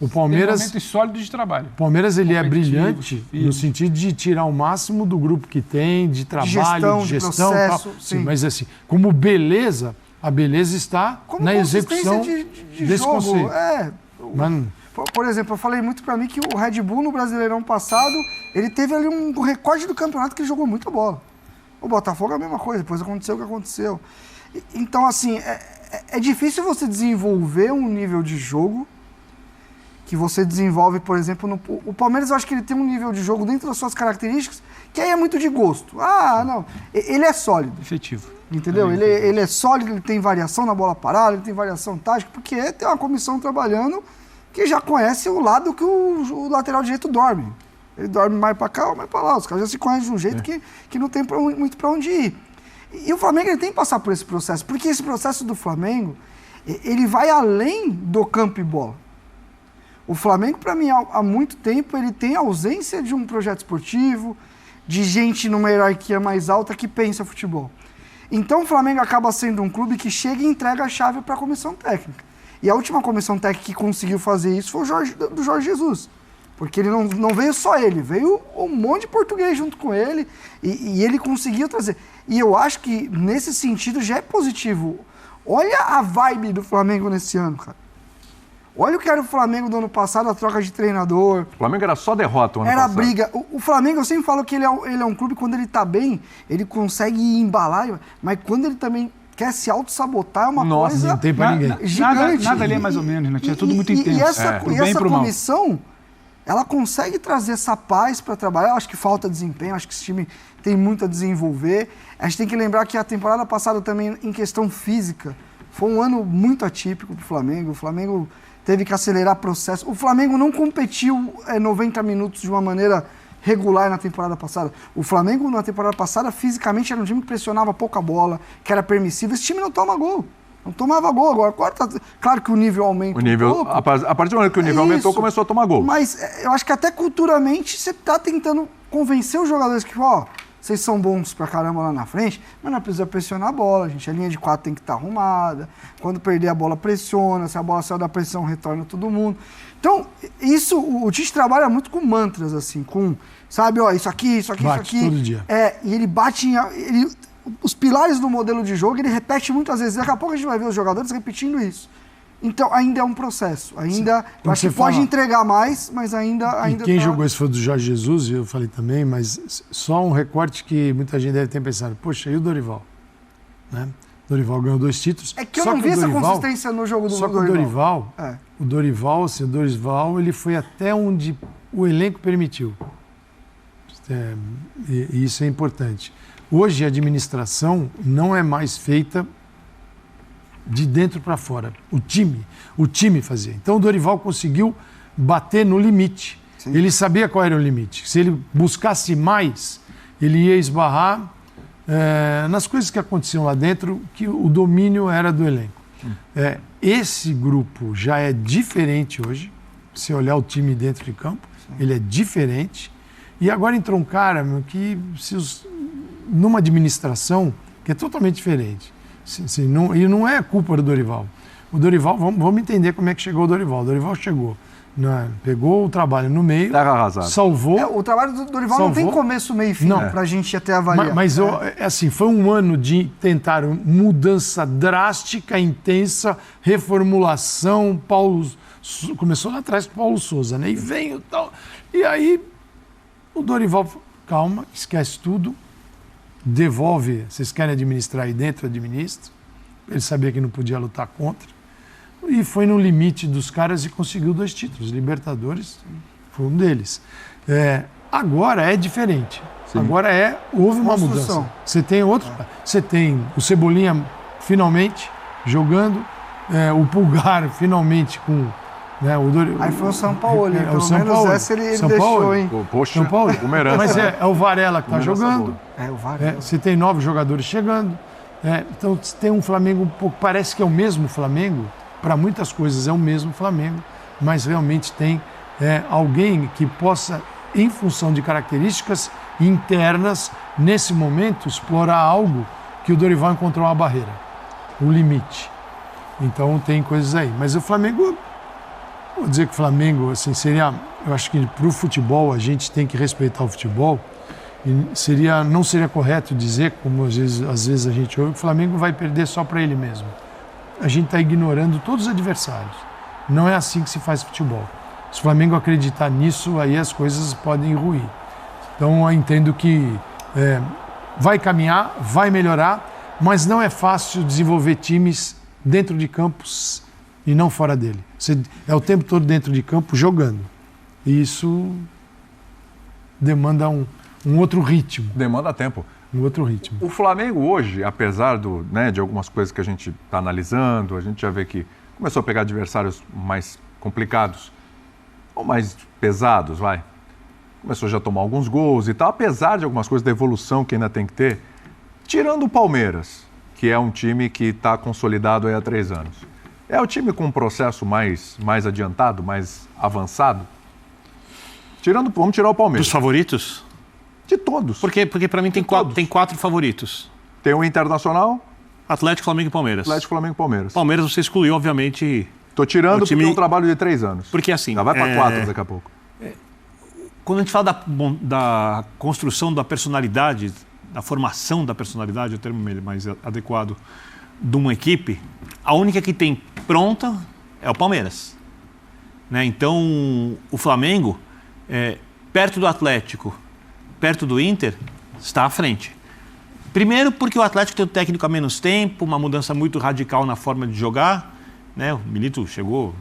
O Palmeiras... Tem momentos sólidos de trabalho. O Palmeiras ele é brilhante no sentido de tirar o máximo do grupo que tem, de trabalho, de gestão processo, tal. Sim, mas assim, como beleza, a beleza está na execução desse jogo. conceito. Por exemplo, eu falei muito pra mim que o Red Bull no Brasileirão passado, ele teve ali um recorde do campeonato que ele jogou muita bola. O Botafogo é a mesma coisa, depois aconteceu o que aconteceu. Então, assim, é difícil você desenvolver um nível de jogo que você desenvolve, por exemplo, o Palmeiras, eu acho que ele tem um nível de jogo dentro das suas características que aí é muito de gosto. Não, ele é sólido. Efetivo. Entendeu? Ele é sólido, ele tem variação na bola parada, ele tem variação tática, porque tem uma comissão trabalhando que já conhece o lado que o lateral direito dorme. Ele dorme mais pra cá ou mais pra lá. Os caras já se conhecem de um jeito que não tem muito pra onde ir. E o Flamengo ele tem que passar por esse processo, porque esse processo do Flamengo, ele vai além do campo e bola. O Flamengo, para mim, há muito tempo, ele tem ausência de um projeto esportivo, de gente numa hierarquia mais alta que pensa futebol. Então o Flamengo acaba sendo um clube que chega e entrega a chave para a comissão técnica. E a última comissão técnica que conseguiu fazer isso foi do Jorge Jesus. Porque ele não veio só ele, veio um monte de português junto com ele e ele conseguiu trazer. E eu acho que, nesse sentido, já é positivo. Olha a vibe do Flamengo nesse ano, cara. Olha o que era o Flamengo do ano passado, a troca de treinador. O Flamengo era só derrota o ano passado. Era briga. O Flamengo, eu sempre falo que ele é um clube, quando ele tá bem, ele consegue embalar, mas quando ele também quer se auto-sabotar, é uma coisa não tem pra ninguém. Gigante. Nada ali é mais ou menos, né? É tudo muito intenso. E essa comissão, ela consegue trazer essa paz para trabalhar. Eu acho que falta desempenho, acho que esse time tem muito a desenvolver. A gente tem que lembrar que a temporada passada também, em questão física, foi um ano muito atípico pro Flamengo. O Flamengo teve que acelerar processo. O Flamengo não competiu 90 minutos de uma maneira regular na temporada passada. O Flamengo, na temporada passada, fisicamente era um time que pressionava pouca bola, que era permissivo. Esse time não toma gol. Não tomava gol agora. Tá, claro que o nível aumenta um pouco. A partir do momento que o nível aumentou, começou a tomar gol. Mas eu acho que até culturalmente você está tentando convencer os jogadores que, vocês são bons pra caramba lá na frente, mas não precisa pressionar a bola, gente. A linha de 4 tem que estar arrumada. Quando perder a bola, pressiona. Se a bola saiu da pressão, retorna todo mundo. Então, isso, o Tite trabalha muito com mantras, assim, com, sabe, isso aqui, isso aqui, bate isso aqui. Todo dia. E ele bate os pilares do modelo de jogo, ele repete muitas vezes. Daqui a pouco a gente vai ver os jogadores repetindo isso. Então, ainda é um processo. Ainda, eu acho que pode entregar mais, mas ainda quem jogou esse foi do Jorge Jesus, eu falei também, mas só um recorte que muita gente deve ter pensado. Poxa, e o Dorival? Né? Dorival ganhou 2 títulos. É que eu não vi essa consistência no jogo do Dorival. Só que o Dorival, ele foi até onde o elenco permitiu. E isso é importante. Hoje a administração não é mais feita de dentro para fora. O time fazia. Então o Dorival conseguiu bater no limite. Sim. Ele sabia qual era o limite. Se ele buscasse mais, ele ia esbarrar nas coisas que aconteciam lá dentro, que o domínio era do elenco. Esse grupo já é diferente hoje. Se olhar o time dentro de campo, ele é diferente. E agora entrou um cara que, numa administração, que é totalmente diferente. E não é culpa do Dorival. O Dorival, vamos entender como é que chegou o Dorival. O Dorival chegou, pegou o trabalho no meio, salvou. O trabalho do Dorival não tem começo, meio e fim para a gente até avaliar. Mas assim, foi um ano de tentar mudança drástica, intensa, reformulação. Começou lá atrás com Paulo Souza, né? E veio tal. E aí o Dorival, calma, esquece tudo. Devolve, vocês querem administrar aí dentro, administra. Ele sabia que não podia lutar contra. E foi no limite dos caras e conseguiu 2 títulos. Libertadores foi um deles. Agora é diferente. Sim. Agora houve uma mudança. Você tem outro. Você tem o Cebolinha finalmente jogando, o Pulgar finalmente com. Aí foi o São Paulo, o São Paulo. Essa ele deixou, hein? Poxa, São Paulo. Mas é o Varela que está jogando. O Varela. Você tem novos jogadores chegando. Então você tem um Flamengo um pouco. Parece que é o mesmo Flamengo. Para muitas coisas é o mesmo Flamengo. Mas realmente tem alguém que possa, em função de características internas, nesse momento, explorar algo que o Dorival encontrou uma barreira. O limite. Então tem coisas aí. Mas o Flamengo Vou dizer que o Flamengo, assim, eu acho que para o futebol a gente tem que respeitar o futebol e não seria correto dizer, como às vezes a gente ouve, que o Flamengo vai perder só para ele mesmo. A gente está ignorando todos os adversários. Não é assim que se faz futebol. Se o Flamengo acreditar nisso, aí as coisas podem ruir. Então eu entendo que vai caminhar, vai melhorar, mas não é fácil desenvolver times dentro de campos e não fora dele. Você é o tempo todo dentro de campo jogando. E isso demanda um outro ritmo. Demanda tempo. Um outro ritmo. O Flamengo hoje, apesar de algumas coisas que a gente está analisando, a gente já vê que começou a pegar adversários mais complicados, ou mais pesados, começou já a tomar alguns gols e tal, apesar de algumas coisas da evolução que ainda tem que ter, tirando o Palmeiras, que é um time que está consolidado aí há 3 anos. É o time com um processo mais adiantado, mais avançado? Vamos tirar o Palmeiras. Dos favoritos? De todos. Porque para mim tem 4 favoritos. Tem o Internacional, Atlético, Flamengo e Palmeiras. Atlético, Flamengo e Palmeiras. Palmeiras você excluiu, obviamente. Estou tirando porque é um trabalho de 3 anos. Porque assim... Já vai para 4 daqui a pouco. Quando a gente fala da construção da personalidade, da formação da personalidade, é o termo mais adequado, de uma equipe, a única que tem pronta é o Palmeiras. Né? Então, o Flamengo, perto do Atlético, perto do Inter, está à frente. Primeiro porque o Atlético tem o técnico há menos tempo, uma mudança muito radical na forma de jogar. Né? O Milito chegou,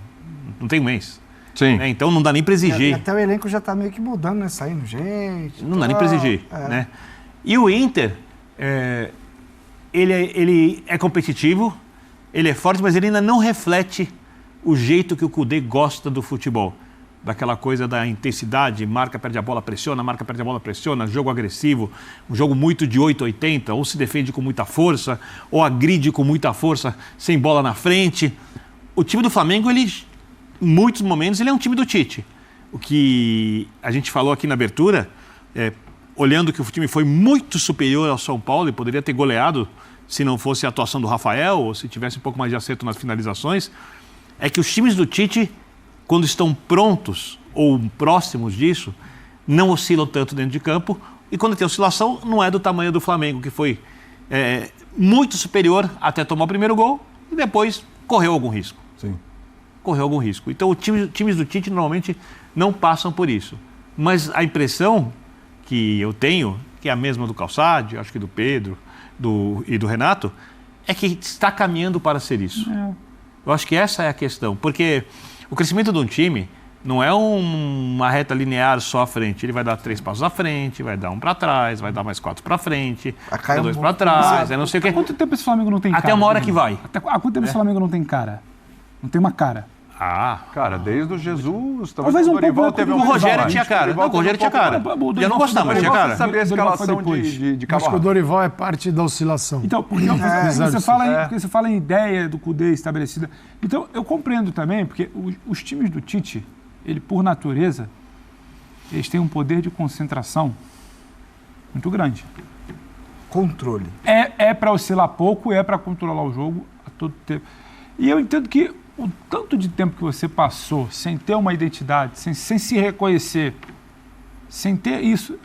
não tem um mês. Sim. Né? Então não dá nem para exigir. E até o elenco já está meio que mudando, né? Saindo gente. Não dá nem para exigir. Né? E o Inter, ele é competitivo, ele é forte, mas ele ainda não reflete o jeito que o Kudê gosta do futebol. Daquela coisa da intensidade, marca, perde a bola, pressiona, jogo agressivo, um jogo muito de 8-80, ou se defende com muita força, ou agride com muita força, sem bola na frente. O time do Flamengo, em muitos momentos, ele é um time do Tite. O que a gente falou aqui na abertura, olhando que o time foi muito superior ao São Paulo e poderia ter goleado se não fosse a atuação do Rafael, ou se tivesse um pouco mais de acerto nas finalizações, é que os times do Tite, quando estão prontos ou próximos disso, não oscilam tanto dentro de campo. E quando tem oscilação, não é do tamanho do Flamengo, que foi muito superior até tomar o primeiro gol e depois correu algum risco. Sim. Correu algum risco. Então, os times do Tite normalmente não passam por isso. Mas a impressão que eu tenho, que é a mesma do Calçade, acho que do Pedro e do Renato, é que está caminhando para ser isso. Eu acho que essa é a questão, porque o crescimento de um time não é uma reta linear só à frente. Ele vai dar 3 passos à frente, vai dar 1 para trás, vai dar mais 4 para frente, vai 2 para trás, não sei o quê. Há quanto tempo esse Flamengo não tem cara? Até uma hora que vai. Há quanto tempo esse Flamengo não tem cara? Não tem uma cara. Cara, desde o Jesus... Talvez um pouco teve o Rogério tinha cara. Não, o Rogério tinha cara. Eu não gostava, mas tinha cara. Saber a escalação de Acho que o Dorival é parte da oscilação. Então, porque você fala em ideia do Kudê estabelecida. Então, eu compreendo também, porque os times do Tite, ele por natureza, eles têm um poder de concentração muito grande. Controle. É para oscilar pouco, é para controlar o jogo a todo tempo. E eu entendo que o tanto de tempo que você passou sem ter uma identidade, sem se reconhecer, sem ter isso,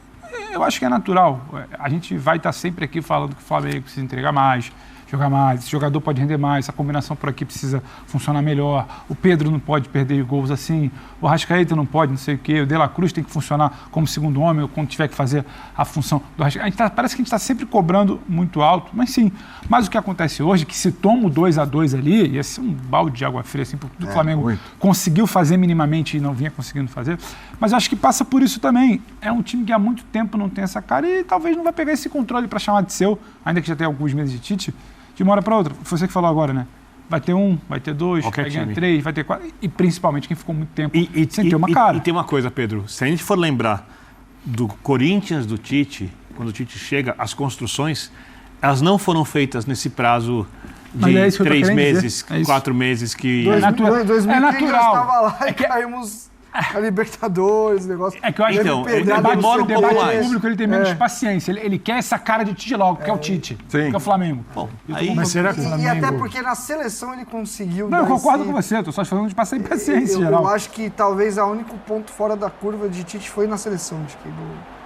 eu acho que é natural. A gente vai estar sempre aqui falando que o Flamengo precisa entregar mais, jogar mais, esse jogador pode render mais, a combinação por aqui precisa funcionar melhor, o Pedro não pode perder gols assim, o Arrascaeta não pode, não sei o quê, o De La Cruz tem que funcionar como segundo homem ou quando tiver que fazer a função do Arrascaeta. Parece que a gente está sempre cobrando muito alto, mas sim. Mas o que acontece hoje, que se toma o 2-2 ali, ia ser um balde de água fria, assim, porque o Flamengo conseguiu fazer minimamente e não vinha conseguindo fazer, mas acho que passa por isso também. É um time que há muito tempo não tem essa cara e talvez não vai pegar esse controle para chamar de seu, ainda que já tenha alguns meses de Tite, de uma hora para outra. Foi você que falou agora, né? Vai ter 1, vai ter 2, vai ganhar 3, vai ter 4. E principalmente quem ficou muito tempo sem ter uma cara. E tem uma coisa, Pedro. Se a gente for lembrar do Corinthians, do Tite, quando o Tite chega, as construções, elas não foram feitas nesse prazo de 3 meses, 4 meses que... 2015 é natural. eu estava lá e caímos... a Libertadores, o negócio. É que eu acho Então, que ele demora um pouco mais. O público ele tem menos paciência. Ele quer essa cara de Tite logo, que é o Tite, Sim. que é o Flamengo. Bom, aí, Mas será que o E Flamengo... até porque na seleção ele conseguiu. Não, eu dar concordo esse- com você, eu tô só falando de passar impaciência, eu, geral. eu acho que talvez o único ponto fora da curva de Tite foi na seleção. Acho que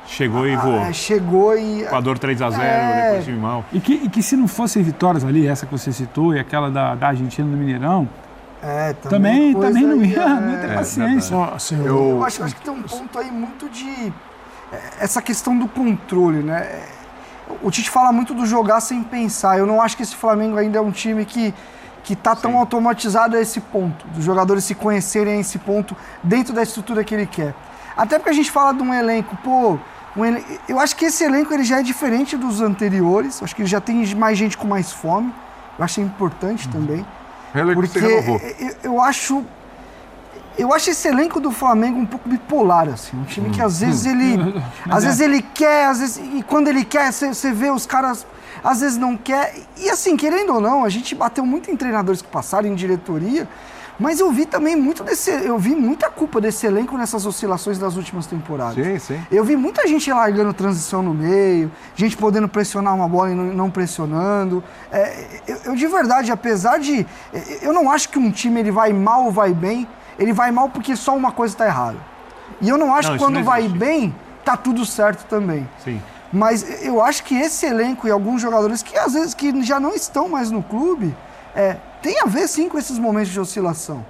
chegou e voou. chegou e. Equador 3-0, depois time mal. E que se não fossem vitórias ali, essa que você citou e aquela da Argentina no Mineirão, também coisa não aí, ia ter paciência. Só, assim, Eu acho que tem um ponto aí muito de. Essa questão do controle, né? O Tite fala muito do jogar sem pensar. Eu não acho que esse Flamengo ainda é um time que tá tão automatizado a esse ponto, dos jogadores se conhecerem a esse ponto dentro da estrutura que ele quer. Até porque a gente fala de um elenco, eu acho que esse elenco ele já é diferente dos anteriores. Eu acho que ele já tem mais gente com mais fome. Eu acho importante também. Porque eu acho esse elenco do Flamengo um pouco bipolar, assim. Um time que às vezes ele quer, e quando ele quer, você vê os caras, às vezes não quer. E assim, querendo ou não, a gente bateu muito em treinadores que passaram, em diretoria, mas eu vi também eu vi muita culpa desse elenco nessas oscilações das últimas temporadas. Sim, sim. Eu vi muita gente largando transição no meio, gente podendo pressionar uma bola e não pressionando. Eu de verdade, apesar de... Eu não acho que um time ele vai mal ou vai bem, ele vai mal porque só uma coisa está errada. E eu não acho que quando vai bem, tá tudo certo também. Sim. Mas eu acho que esse elenco e alguns jogadores que às vezes que já não estão mais no clube, tem a ver sim com esses momentos de oscilação.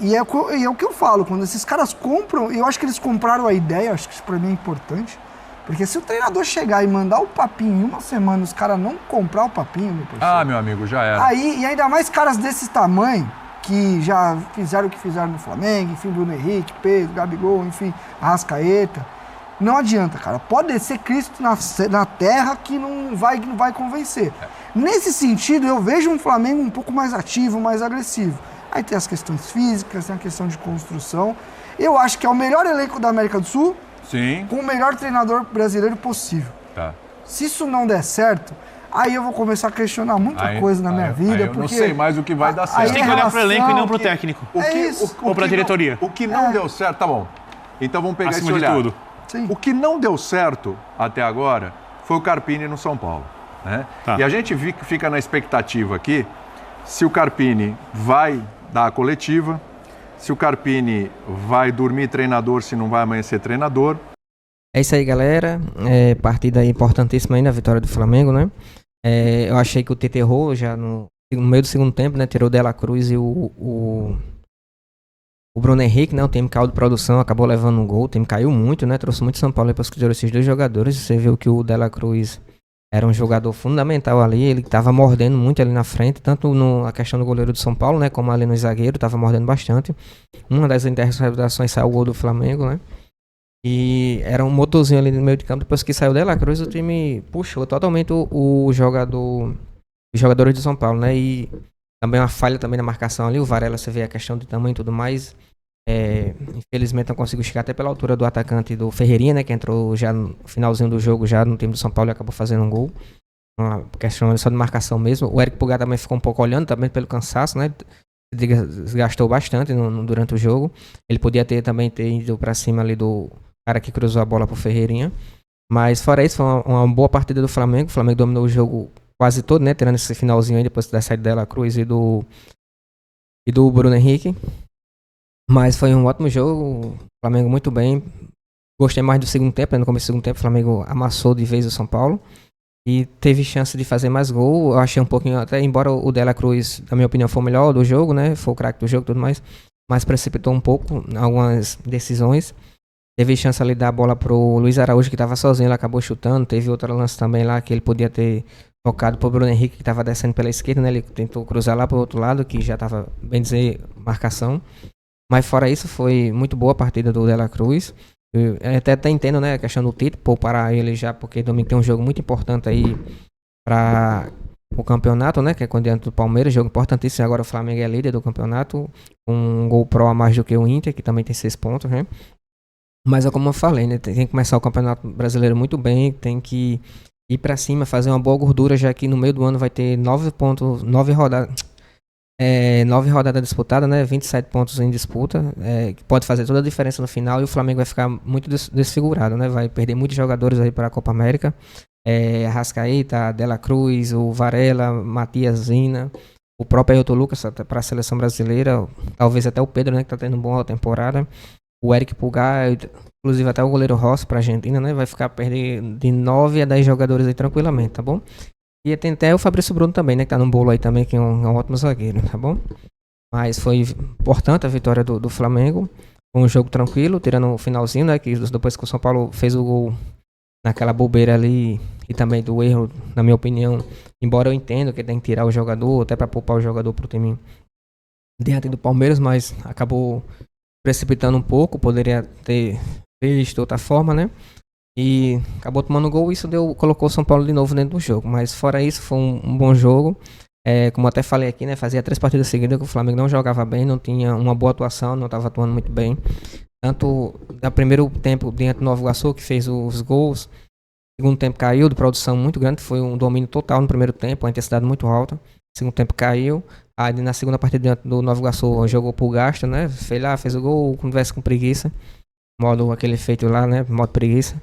E é o que eu falo, quando esses caras compram, eu acho que eles compraram a ideia, acho que isso pra mim é importante, porque se o treinador chegar e mandar o papinho em uma semana, os caras não comprar o papinho, meu parceiro, meu amigo, já era. e ainda mais caras desse tamanho, que já fizeram o que fizeram no Flamengo, enfim, Bruno Henrique, Pedro, Gabigol, enfim, Arrascaeta, não adianta, cara. Pode descer Cristo na terra que não vai convencer. Nesse sentido, eu vejo um Flamengo um pouco mais ativo, mais agressivo. Aí tem as questões físicas, tem a questão de construção. Eu acho que é o melhor elenco da América do Sul, Sim. com o melhor treinador brasileiro possível. Tá. Se isso não der certo, aí eu vou começar a questionar muita coisa na minha vida. Eu não sei mais o que vai dar certo. Você tem que olhar para o elenco e não para o técnico. Ou para a diretoria. O que não deu certo, tá bom. Então vamos pegar Acima esse olhar. de tudo. Sim. O que não deu certo até agora foi o Carpini no São Paulo. Né? Tá. E a gente fica na expectativa aqui se o Carpini vai dar a coletiva, se o Carpini vai dormir treinador, se não vai amanhecer treinador. É isso aí, galera. Partida importantíssima aí na vitória do Flamengo, né? Eu achei que o TT errou já no meio do segundo tempo, né? Tirou o De La Cruz e o Bruno Henrique, né? O time caiu de produção, acabou levando um gol. O time caiu muito, né? Trouxe muito São Paulo para escolher esses dois jogadores. Você viu que o De La Cruz era um jogador fundamental ali. Ele estava mordendo muito ali na frente, tanto na questão do goleiro do São Paulo, né? Como ali no zagueiro, estava mordendo bastante. Uma das interceptações saiu o gol do Flamengo, né? E era um motorzinho ali no meio de campo. Depois que saiu o De La Cruz, o time puxou totalmente os jogadores do São Paulo, né? E também uma falha também na marcação ali. O Varela, você vê a questão de tamanho e tudo mais. Infelizmente não conseguiu chegar até pela altura do atacante do Ferreirinha, né? Que entrou já no finalzinho do jogo, já no time do São Paulo, e acabou fazendo um gol. Uma questão só de marcação mesmo. O Eric Pulgar também ficou um pouco olhando, também pelo cansaço, né? Desgastou bastante durante o jogo. Ele podia também ter ido pra cima ali do cara que cruzou a bola pro Ferreirinha. Mas fora isso, foi uma boa partida do Flamengo. O Flamengo dominou o jogo quase todo, né? Tirando esse finalzinho aí, depois da saída da Cruz e do Bruno Henrique. Mas foi um ótimo jogo. O Flamengo muito bem. Gostei mais do segundo tempo, né? No começo do segundo tempo, o Flamengo amassou de vez o São Paulo. E teve chance de fazer mais gol. Eu achei um pouquinho, até embora o De La Cruz, na minha opinião, foi o melhor do jogo, né? Foi o craque do jogo e tudo mais. Mas precipitou um pouco em algumas decisões. Teve chance ali de dar a bola pro Luiz Araújo, que estava sozinho, ele acabou chutando. Teve outro lance também lá que ele podia ter tocado pro Bruno Henrique, que estava descendo pela esquerda, né? Ele tentou cruzar lá pro outro lado, que já estava, bem dizer, marcação. Mas fora isso, foi muito boa a partida do De La Cruz. Eu até entendo, né, a questão do título, poupar ele já, porque domingo tem um jogo muito importante aí para o campeonato, né, que é diante do Palmeiras, jogo importantíssimo. Agora o Flamengo é líder do campeonato, com um gol pró a mais do que o Inter, que também tem 6 pontos, né. Mas é como eu falei, né, tem que começar o Campeonato Brasileiro muito bem, tem que ir para cima, fazer uma boa gordura, já que no meio do ano vai ter 9 rodadas, 9 rodadas disputadas, né? 27 pontos em disputa, que pode fazer toda a diferença no final, e o Flamengo vai ficar muito desfigurado, né? Vai perder muitos jogadores aí para a Copa América. Arrascaeta, Dela Cruz, o Varela, Matias Zina, o próprio Ailton Lucas para a seleção brasileira, talvez até o Pedro, né? Que está tendo uma boa temporada. O Eric Pulgar, inclusive até o goleiro Rossi para a Argentina, né? Vai ficar perdendo de 9 a 10 jogadores aí tranquilamente, tá bom? E tem até o Fabrício Bruno também, né? Que tá no bolo aí também, que é um ótimo zagueiro, tá bom? Mas foi importante a vitória do Flamengo. Foi um jogo tranquilo, tirando o finalzinho, né? Que depois que o São Paulo fez o gol naquela bobeira ali, e também do erro, na minha opinião, embora eu entenda que tem que tirar o jogador, até para poupar o jogador pro time diante do Palmeiras, mas acabou precipitando um pouco, poderia ter visto de outra forma, né? E acabou tomando gol, isso colocou o São Paulo de novo dentro do jogo. Mas fora isso, foi um bom jogo. Como eu até falei aqui, né? Fazia 3 partidas seguidas que o Flamengo não jogava bem, não tinha uma boa atuação, não estava atuando muito bem. Tanto no primeiro tempo diante do Nova Iguaçu, que fez os gols. Segundo tempo caiu, de produção muito grande, foi um domínio total no primeiro tempo, uma intensidade muito alta. Segundo tempo caiu. Aí na segunda partida diante do Nova Iguaçu jogou pro gasto, né? Fez o gol, conversa com preguiça. Modo aquele feito lá, né? Modo preguiça.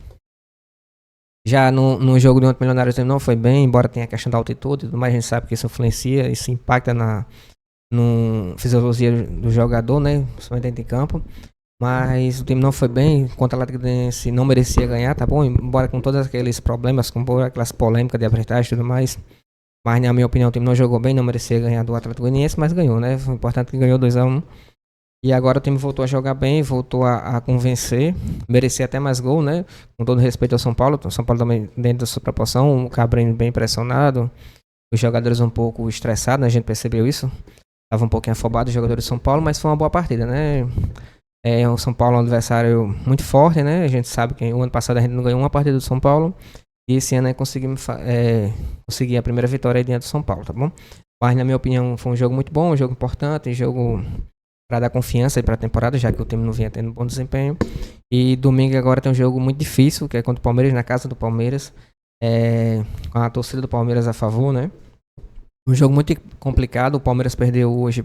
Já no jogo de ontem, Milionários não foi bem, embora tenha a questão da altitude e tudo mais, a gente sabe que isso influencia, isso impacta na fisiologia do jogador, né? Principalmente dentro de campo. Mas o time não foi bem, contra o Atlético Goianiense não merecia ganhar, tá bom? Embora com todos aqueles problemas, com aquelas polêmicas de arbitragem e tudo mais. Mas na minha opinião o time não jogou bem, não merecia ganhar do Atlético Goianiense, mas ganhou, né? Foi importante que ganhou 2-1. E agora o time voltou a jogar bem, voltou a convencer, merecia até mais gol, né? Com todo respeito ao São Paulo. O São Paulo também dentro da sua proporção, o Cabrini bem pressionado, os jogadores um pouco estressados, né? A gente percebeu isso. Estava um pouquinho afobado os jogadores do São Paulo, mas foi uma boa partida, né? O São Paulo é um adversário muito forte, né? A gente sabe que o ano passado a gente não ganhou uma partida do São Paulo. E esse ano aí conseguimos conseguir a primeira vitória aí diante do São Paulo, tá bom? Mas na minha opinião foi um jogo muito bom, um jogo importante, um jogo para dar confiança para a temporada, já que o time não vinha tendo bom desempenho. E domingo agora tem um jogo muito difícil, que é contra o Palmeiras, na casa do Palmeiras, com a torcida do Palmeiras a favor, né? Um jogo muito complicado, o Palmeiras perdeu hoje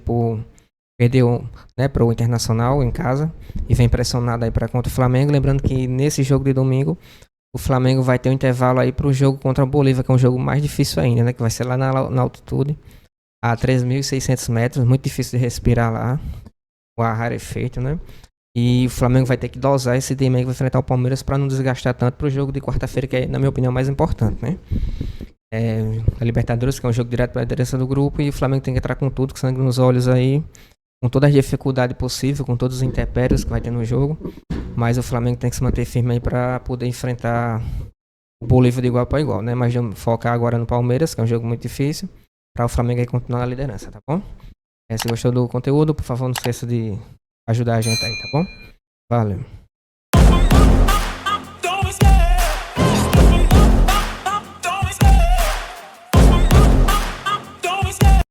né, para o Internacional em casa e vem pressionado aí para contra o Flamengo. Lembrando que nesse jogo de domingo o Flamengo vai ter um intervalo aí para o jogo contra o Bolívar, que é um jogo mais difícil ainda, né? Que vai ser lá na altitude, a 3.600 metros, muito difícil de respirar lá. O ar rarefeito, né? E o Flamengo vai ter que dosar esse time aí que vai enfrentar o Palmeiras para não desgastar tanto pro jogo de quarta-feira, que é, na minha opinião, mais importante, né? A Libertadores, que é um jogo direto para a liderança do grupo, e o Flamengo tem que entrar com tudo, com sangue nos olhos aí, com toda a dificuldade possível, com todos os intempéries que vai ter no jogo. Mas o Flamengo tem que se manter firme aí para poder enfrentar o Bolívar de igual para igual, né? Mas focar agora no Palmeiras, que é um jogo muito difícil, para o Flamengo aí continuar na liderança, tá bom? Se gostou do conteúdo, por favor, não esqueça de ajudar a gente aí, tá bom? Valeu.